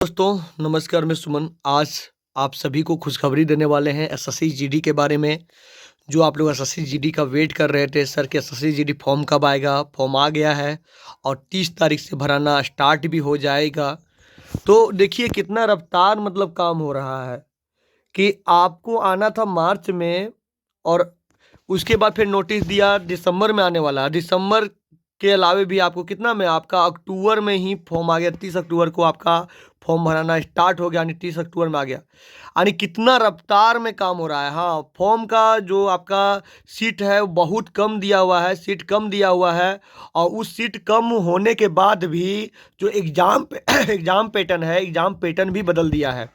दोस्तों नमस्कार, मैं सुमन। आज आप सभी को खुशखबरी देने वाले हैं एसएससी जीडी के बारे में। जो आप लोग एसएससी जीडी का वेट कर रहे थे, सर के एसएससी जीडी फॉर्म कब आएगा, फॉर्म आ गया है और 30 तारीख से भराना स्टार्ट भी हो जाएगा। तो देखिए कितना रफ्तार मतलब काम हो रहा है कि आपको आना था मार्च में और उसके बाद फिर नोटिस दिया दिसंबर में आने वाला है। दिसंबर के अलावे भी आपको कितना में आपका अक्टूबर में ही फॉर्म आ गया। 30 अक्टूबर को आपका फॉर्म भराना स्टार्ट हो गया, यानी 30 अक्टूबर में आ गया। यानी कितना रफ्तार में काम हो रहा है। हाँ, फॉर्म का जो आपका सीट है वो बहुत कम दिया हुआ है, सीट कम दिया हुआ है। और उस सीट कम होने के बाद भी जो एग्ज़ाम एग्ज़ाम पैटर्न है, एग्ज़ाम पैटर्न भी बदल दिया है।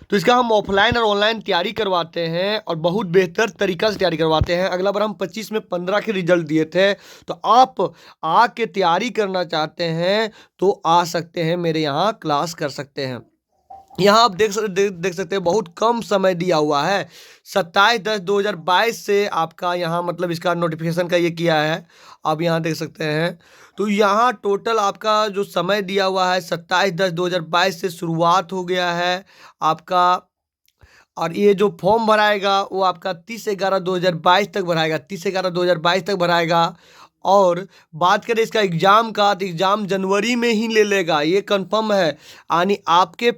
तो इसका हम ऑफलाइन और ऑनलाइन तैयारी करवाते हैं और बहुत बेहतर तरीका से तैयारी करवाते हैं। अगला बार हम 25 में 15 के रिजल्ट दिए थे। तो आप आके तैयारी करना चाहते हैं तो आ सकते हैं, मेरे यहाँ क्लास कर सकते हैं। यहाँ आप देख सकते हैं बहुत कम समय दिया हुआ है। 27/10/2022 से आपका यहाँ मतलब इसका नोटिफिकेशन का ये किया है। आप यहाँ देख सकते हैं। तो यहाँ टोटल आपका जो समय दिया हुआ है 27/10/2022 से शुरुआत हो गया है आपका। और ये जो फॉर्म भराएगा वो आपका 30/11/2022 तक भराएगा, 30/11/2022 तक भराएगा। और बात करें इसका एग्ज़ाम का, तो एग्ज़ाम जनवरी में ही ले लेगा, ये कंफर्म है। यानी आपके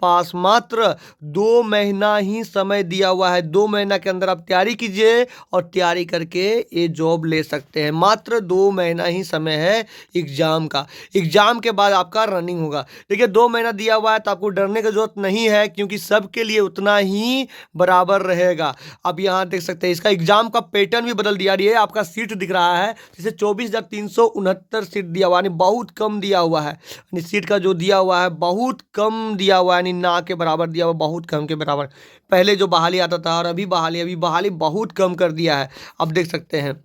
पास मात्र 2 महीना ही समय दिया हुआ है। 2 महीना के अंदर आप तैयारी कीजिए और तैयारी करके ये जॉब ले सकते हैं। मात्र 2 महीना ही समय है एग्ज़ाम का। एग्ज़ाम के बाद आपका रनिंग होगा। देखिए 2 महीना दिया हुआ है तो आपको डरने की ज़रूरत नहीं है, क्योंकि सबके लिए उतना ही बराबर रहेगा। अब यहाँ देख सकते हैं इसका एग्ज़ाम का पैटर्न भी बदल दिया। ये आपका सीट दिख रहा है, जैसे 24,369 सीट दिया हुआ, यानी बहुत कम दिया हुआ है। यानी सीट का जो दिया हुआ है बहुत कम दिया हुआ है, यानी ना के बराबर दिया हुआ, बहुत कम के बराबर। पहले जो बहाली आता था और अभी बहाली बहुत कम कर दिया है। अब देख सकते हैं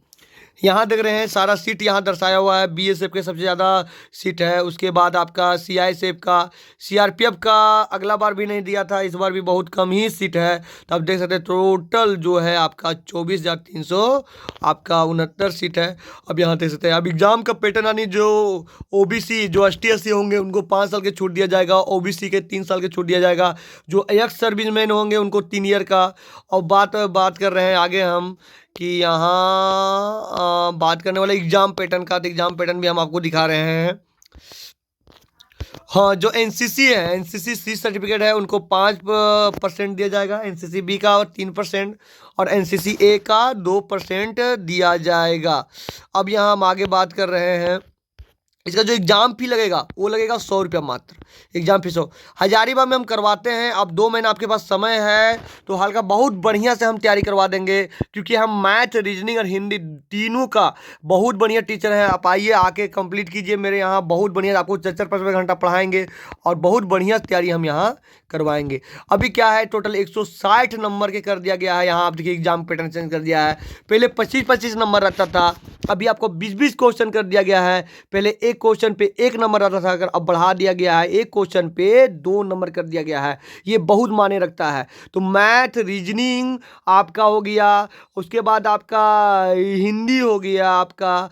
यहाँ देख रहे हैं सारा सीट यहाँ दर्शाया हुआ है। बीएसएफ के सबसे ज़्यादा सीट है, उसके बाद आपका सीआईएसएफ का, सीआरपीएफ का अगला बार भी नहीं दिया था, इस बार भी बहुत कम ही सीट है। तो आप देख सकते हैं टोटल जो है आपका 24,300 आपका 69 सीट है। अब यहाँ देख सकते हैं। अब एग्ज़ाम का पैटर्न, यानी जो ओबीसी जो एसटी होंगे उनको 5 साल के छूट दिया जाएगा, ओबीसी के 3 साल के छूट दिया जाएगा, जो एक्स सर्विसमैन होंगे उनको 3 ईयर का। और बात कर रहे हैं आगे हम कि यहाँ बात करने वाले एग्ज़ाम पैटर्न का। तो एग्ज़ाम पैटर्न भी हम आपको दिखा रहे हैं। हाँ, जो एनसीसी है, एनसीसी सी सर्टिफिकेट है, उनको 5% दिया जाएगा, एनसीसी बी का और 3% और एनसीसी ए का 2% दिया जाएगा। अब यहाँ हम आगे बात कर रहे हैं। इसका जो एग्ज़ाम फी लगेगा वो लगेगा 100 रुपया मात्र। एग्ज़ाम फीस हो हजारीबाग में हम करवाते हैं। अब 2 महीना आपके पास समय है तो हल्का बहुत बढ़िया से हम तैयारी करवा देंगे, क्योंकि हम मैथ, रीजनिंग और हिंदी तीनों का बहुत बढ़िया टीचर हैं। आप आइए, आके कंप्लीट कीजिए मेरे यहाँ। बहुत बढ़िया आपको 4-4 घंटा पढ़ाएंगे और बहुत बढ़िया तैयारी हम यहाँ करवाएंगे। अभी क्या है, टोटल 160 नंबर के कर दिया गया है। यहाँ आप देखिए एग्ज़ाम पैटर्न चेंज कर दिया है। पहले 25-25 नंबर रहता था, अभी आपको 20-20 क्वेश्चन कर दिया गया है। पहले एक क्वेश्चन पे 1 नंबर आता था, अगर अब बढ़ा दिया गया है, एक क्वेश्चन पे 2 नंबर कर दिया गया है। ये बहुत मायने रखता है। तो मैथ, रीजनिंग आपका हो गया, उसके बाद आपका हिंदी हो गया आपका,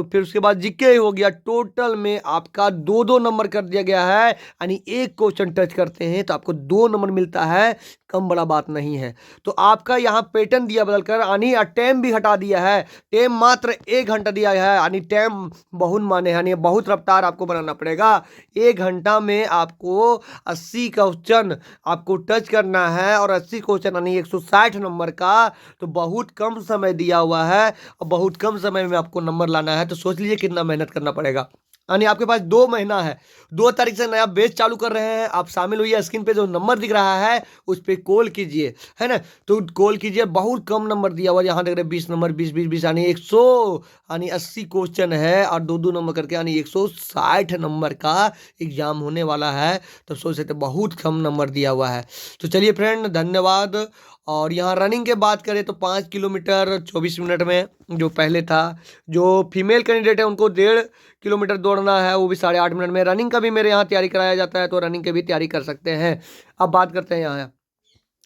फिर उसके बाद जीके हो गया। टोटल में आपका 2-2 नंबर कर दिया गया है। यानी एक क्वेश्चन टच करते हैं तो आपको 2 नंबर मिलता है, कम बड़ा बात नहीं है। तो आपका यहाँ पैटर्न दिया बदलकर, यानी टाइम भी हटा दिया है। टाइम मात्र 1 घंटा दिया है, यानी टाइम बहुत माने, यानी बहुत रफ्तार आपको बनाना पड़ेगा। 1 घंटा में आपको 80 क्वेश्चन आपको टच करना है और 80 क्वेश्चन यानी 160 नंबर का। तो बहुत कम समय दिया हुआ है और बहुत कम समय में आपको नंबर लाना है। तो सोच लीजिए कितना मेहनत करना पड़ेगा। यानी आपके पास 2 महीना है। 2 तारीख से नया बैच चालू कर रहे हैं। आप शामिल हुई, स्क्रीन पे जो नंबर दिख रहा है उस पर कॉल कीजिए, है ना। तो कॉल कीजिए। बहुत कम नंबर दिया हुआ, यहाँ देख रहे हैं 20 नंबर, 20 यानी 100 यानी 80 क्वेश्चन है और 2-2 नंबर करके, यानी 160 नंबर का एग्जाम होने वाला है। तो सोच सकते बहुत कम नंबर दिया हुआ है। तो चलिए फ्रेंड, धन्यवाद। और यहाँ रनिंग के बात करें तो 5 किलोमीटर 24 मिनट में जो पहले था। जो फीमेल कैंडिडेट है उनको 1.5 किलोमीटर दौड़ना है, वो भी 8.5 मिनट में। रनिंग का भी मेरे यहाँ तैयारी कराया जाता है, तो रनिंग की भी तैयारी कर सकते हैं। अब बात करते हैं यहाँ,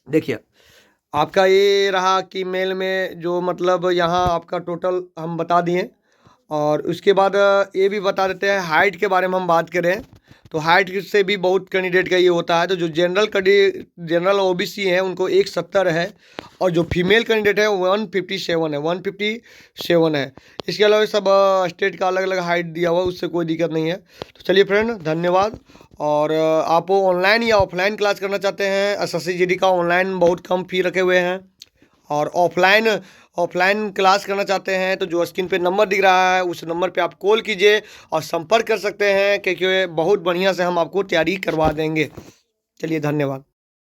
देखिए आपका ये रहा कि मेल में जो मतलब यहाँ आपका टोटल हम बता दिए। और उसके बाद ये भी बता देते हैं, हाइट के बारे में हम बात करें तो हाइट से भी बहुत कैंडिडेट का ये होता है। तो जो जनरल ओबीसी हैं उनको 170 है, और जो फीमेल कैंडिडेट है 157 है, 157 है। इसके अलावा सब स्टेट का अलग अलग हाइट दिया हुआ है, उससे कोई दिक्कत नहीं है। तो चलिए फ्रेंड, धन्यवाद। और आप ऑनलाइन या ऑफलाइन क्लास करना चाहते हैं, एसएससी जीडी का ऑनलाइन बहुत कम फी रखे हुए हैं, और ऑफलाइन क्लास करना चाहते हैं तो जो स्क्रीन पे नंबर दिख रहा है उस नंबर पे आप कॉल कीजिए और संपर्क कर सकते हैं, क्योंकि बहुत बढ़िया से हम आपको तैयारी करवा देंगे। चलिए, धन्यवाद।